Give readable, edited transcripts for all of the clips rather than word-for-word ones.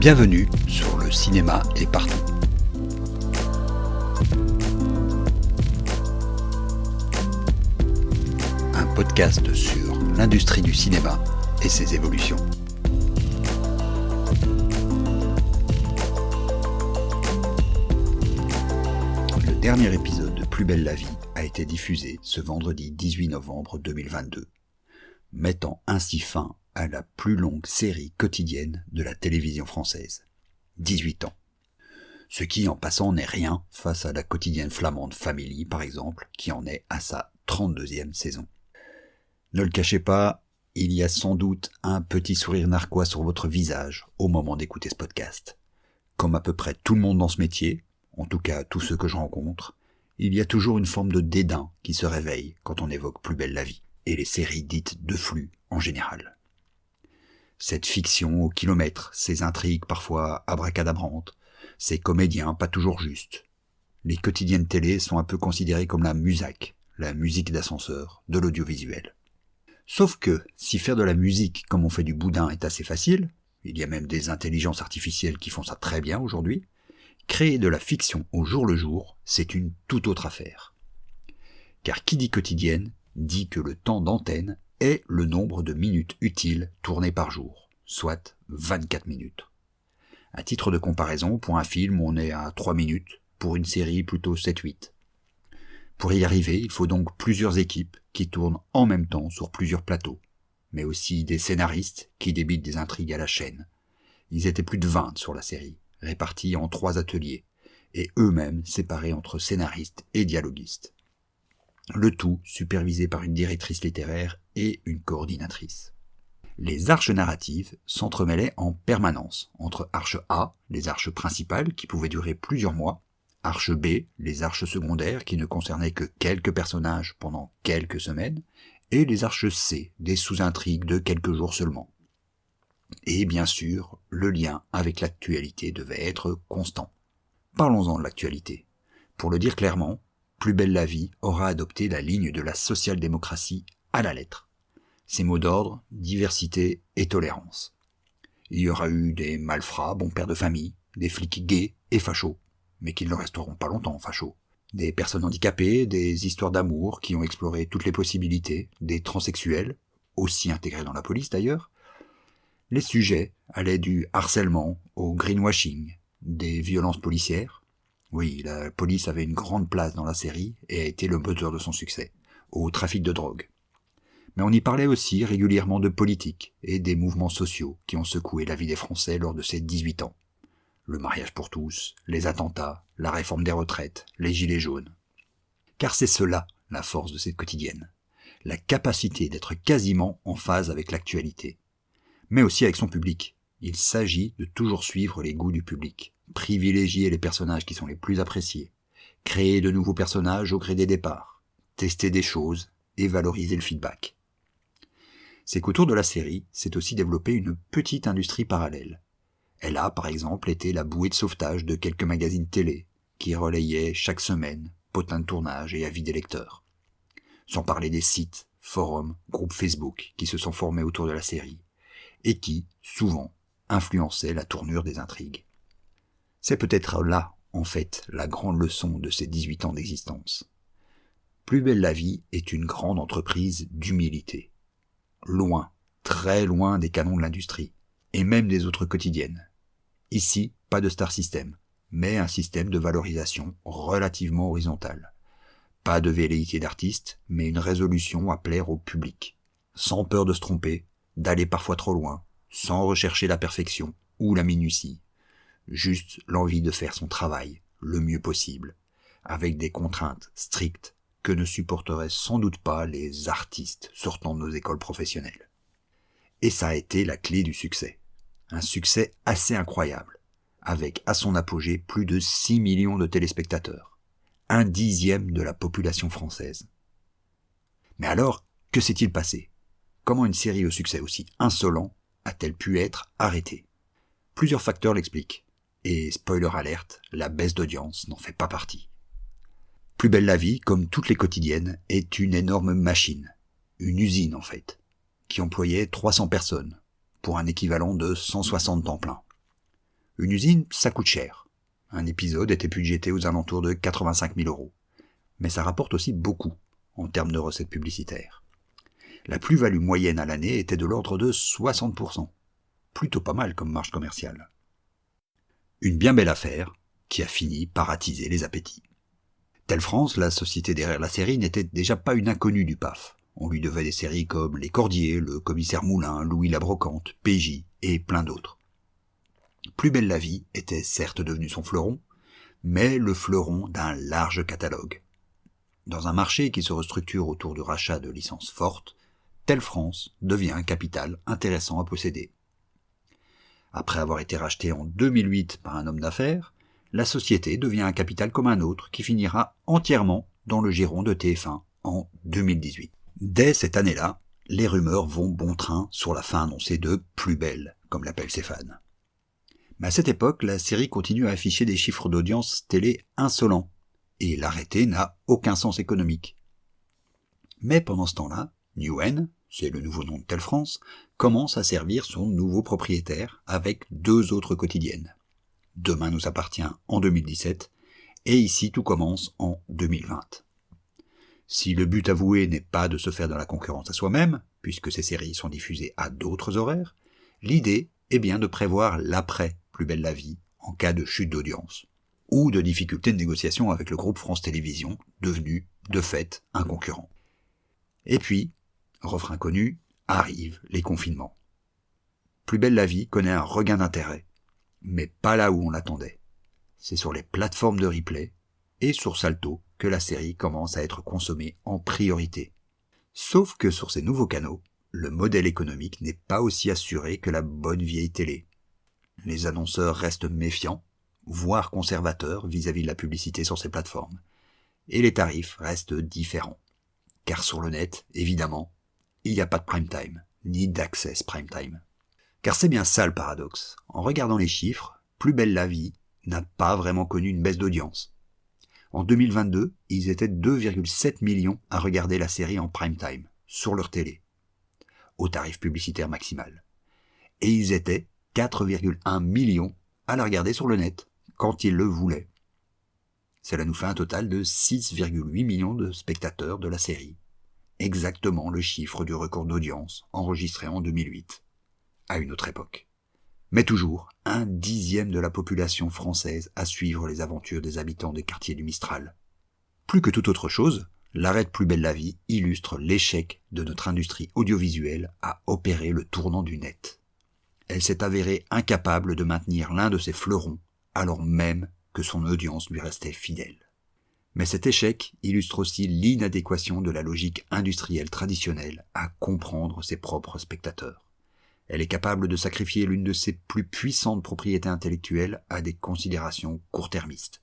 Bienvenue sur Le cinéma est partout. Un podcast sur l'industrie du cinéma et ses évolutions. Le dernier épisode de Plus belle la vie a été diffusé ce vendredi 18 novembre 2022, mettant ainsi fin à la plus longue série quotidienne de la télévision française. 18 ans. Ce qui, en passant, n'est rien face à la quotidienne flamande Family, par exemple, qui en est à sa 32e saison. Ne le cachez pas, il y a sans doute un petit sourire narquois sur votre visage au moment d'écouter ce podcast. Comme à peu près tout le monde dans ce métier, en tout cas tous ceux que je rencontre, il y a toujours une forme de dédain qui se réveille quand on évoque Plus belle la vie, et les séries dites de flux en général. Cette fiction au kilomètre, ces intrigues parfois abracadabrantes, ces comédiens pas toujours justes. Les quotidiennes télé sont un peu considérées comme la musac, la musique d'ascenseur, de l'audiovisuel. Sauf que, si faire de la musique comme on fait du boudin est assez facile, il y a même des intelligences artificielles qui font ça très bien aujourd'hui, créer de la fiction au jour le jour, c'est une toute autre affaire. Car qui dit quotidienne, dit que le temps d'antenne est le nombre de minutes utiles tournées par jour, soit 24 minutes. À titre de comparaison, pour un film, on est à 3 minutes, pour une série plutôt 7-8. Pour y arriver, il faut donc plusieurs équipes qui tournent en même temps sur plusieurs plateaux, mais aussi des scénaristes qui débitent des intrigues à la chaîne. Ils étaient plus de 20 sur la série, répartis en 3 ateliers, et eux-mêmes séparés entre scénaristes et dialoguistes. Le tout supervisé par une directrice littéraire et une coordinatrice. Les arches narratives s'entremêlaient en permanence entre arche A, les arches principales qui pouvaient durer plusieurs mois, arche B, les arches secondaires qui ne concernaient que quelques personnages pendant quelques semaines, et les arches C, des sous-intrigues de quelques jours seulement. Et bien sûr, le lien avec l'actualité devait être constant. Parlons-en de l'actualité. Pour le dire clairement, Plus belle la vie aura adopté la ligne de la social-démocratie à la lettre. Ses mots d'ordre, diversité et tolérance. Il y aura eu des malfrats, bons pères de famille, des flics gays et fachos, mais qui ne le resteront pas longtemps fachos. Des personnes handicapées, des histoires d'amour qui ont exploré toutes les possibilités, des transsexuels, aussi intégrés dans la police d'ailleurs. Les sujets allaient du harcèlement au greenwashing, des violences policières. Oui, la police avait une grande place dans la série et a été le moteur de son succès, au trafic de drogue. Mais on y parlait aussi régulièrement de politique et des mouvements sociaux qui ont secoué la vie des Français lors de ces 18 ans. Le mariage pour tous, les attentats, la réforme des retraites, les gilets jaunes. Car c'est cela, la force de cette quotidienne. La capacité d'être quasiment en phase avec l'actualité. Mais aussi avec son public. Il s'agit de toujours suivre les goûts du public, privilégier les personnages qui sont les plus appréciés, créer de nouveaux personnages au gré des départs, tester des choses et valoriser le feedback. C'est qu'autour de la série s'est aussi développée une petite industrie parallèle. Elle a, par exemple, été la bouée de sauvetage de quelques magazines télé qui relayaient chaque semaine potins de tournage et avis des lecteurs. Sans parler des sites, forums, groupes Facebook qui se sont formés autour de la série et qui, souvent, influençaient la tournure des intrigues. C'est peut-être là, en fait, la grande leçon de ces 18 ans d'existence. Plus belle la vie est une grande entreprise d'humilité. Loin, très loin des canons de l'industrie, et même des autres quotidiennes. Ici, pas de star system, mais un système de valorisation relativement horizontal. Pas de velléité d'artiste, mais une résolution à plaire au public. Sans peur de se tromper, d'aller parfois trop loin, sans rechercher la perfection ou la minutie. Juste l'envie de faire son travail le mieux possible, avec des contraintes strictes que ne supporteraient sans doute pas les artistes sortant de nos écoles professionnelles. Et ça a été la clé du succès. Un succès assez incroyable, avec à son apogée plus de 6 millions de téléspectateurs, 1/10 de la population française. Mais alors, que s'est-il passé ? Comment une série au succès aussi insolent a-t-elle pu être arrêtée ? Plusieurs facteurs l'expliquent. Et spoiler alerte, la baisse d'audience n'en fait pas partie. Plus belle la vie, comme toutes les quotidiennes, est une énorme machine, une usine en fait, qui employait 300 personnes, pour un équivalent de 160 temps plein. Une usine, ça coûte cher. Un épisode était budgété aux alentours de 85 000 €. Mais ça rapporte aussi beaucoup en termes de recettes publicitaires. La plus-value moyenne à l'année était de l'ordre de 60%. Plutôt pas mal comme marge commerciale. Une bien belle affaire qui a fini par attiser les appétits. Telle France, la société derrière la série, n'était déjà pas une inconnue du PAF. On lui devait des séries comme Les Cordiers, Le Commissaire Moulin, Louis la Brocante, PJ et plein d'autres. Plus belle la vie était certes devenu son fleuron, mais le fleuron d'un large catalogue. Dans un marché qui se restructure autour du rachat de licences fortes, Telle France devient un capital intéressant à posséder. Après avoir été racheté en 2008 par un homme d'affaires, la société devient un capital comme un autre qui finira entièrement dans le giron de TF1 en 2018. Dès cette année-là, les rumeurs vont bon train sur la fin annoncée de Plus belle, comme l'appellent ses fans. Mais à cette époque, la série continue à afficher des chiffres d'audience télé insolents, et l'arrêter n'a aucun sens économique. Mais pendant ce temps-là, Newen, c'est le nouveau nom de Telle France, commence à servir son nouveau propriétaire avec 2 autres quotidiennes. Demain nous appartient en 2017, et Ici tout commence en 2020. Si le but avoué n'est pas de se faire de la concurrence à soi-même, puisque ces séries sont diffusées à d'autres horaires, l'idée est bien de prévoir l'après Plus belle la vie en cas de chute d'audience, ou de difficultés de négociation avec le groupe France Télévisions, devenu, de fait, un concurrent. Et puis, refrain connu, arrivent les confinements. Plus belle la vie connaît un regain d'intérêt, mais pas là où on l'attendait. C'est sur les plateformes de replay et sur Salto que la série commence à être consommée en priorité. Sauf que sur ces nouveaux canaux, le modèle économique n'est pas aussi assuré que la bonne vieille télé. Les annonceurs restent méfiants, voire conservateurs vis-à-vis de la publicité sur ces plateformes, et les tarifs restent différents. Car sur le net, évidemment, il n'y a pas de prime time, ni d'access prime time. Car c'est bien ça le paradoxe. En regardant les chiffres, Plus belle la vie n'a pas vraiment connu une baisse d'audience. En 2022, ils étaient 2,7 millions à regarder la série en prime time, sur leur télé, au tarif publicitaire maximal. Et ils étaient 4,1 millions à la regarder sur le net, quand ils le voulaient. Cela nous fait un total de 6,8 millions de spectateurs de la série. Exactement le chiffre du record d'audience enregistré en 2008, à une autre époque. Mais toujours 1/10 de la population française à suivre les aventures des habitants des quartiers du Mistral. Plus que toute autre chose, l'arrêt de Plus belle la vie illustre l'échec de notre industrie audiovisuelle à opérer le tournant du net. Elle s'est avérée incapable de maintenir l'un de ses fleurons, alors même que son audience lui restait fidèle. Mais cet échec illustre aussi l'inadéquation de la logique industrielle traditionnelle à comprendre ses propres spectateurs. Elle est capable de sacrifier l'une de ses plus puissantes propriétés intellectuelles à des considérations court-termistes.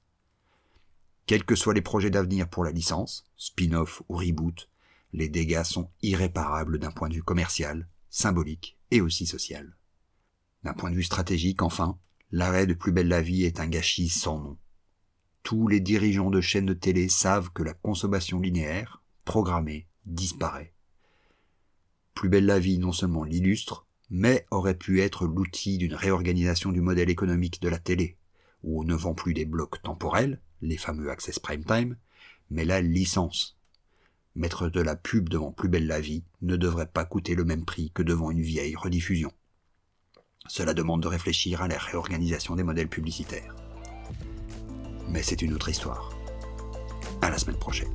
Quels que soient les projets d'avenir pour la licence, spin-off ou reboot, les dégâts sont irréparables d'un point de vue commercial, symbolique et aussi social. D'un point de vue stratégique, enfin, l'arrêt de Plus belle la vie est un gâchis sans nom. Tous les dirigeants de chaînes de télé savent que la consommation linéaire, programmée, disparaît. Plus belle la vie non seulement l'illustre, mais aurait pu être l'outil d'une réorganisation du modèle économique de la télé, où on ne vend plus des blocs temporels, les fameux Access Prime Time, mais la licence. Mettre de la pub devant Plus belle la vie ne devrait pas coûter le même prix que devant une vieille rediffusion. Cela demande de réfléchir à la réorganisation des modèles publicitaires. Mais c'est une autre histoire. À la semaine prochaine.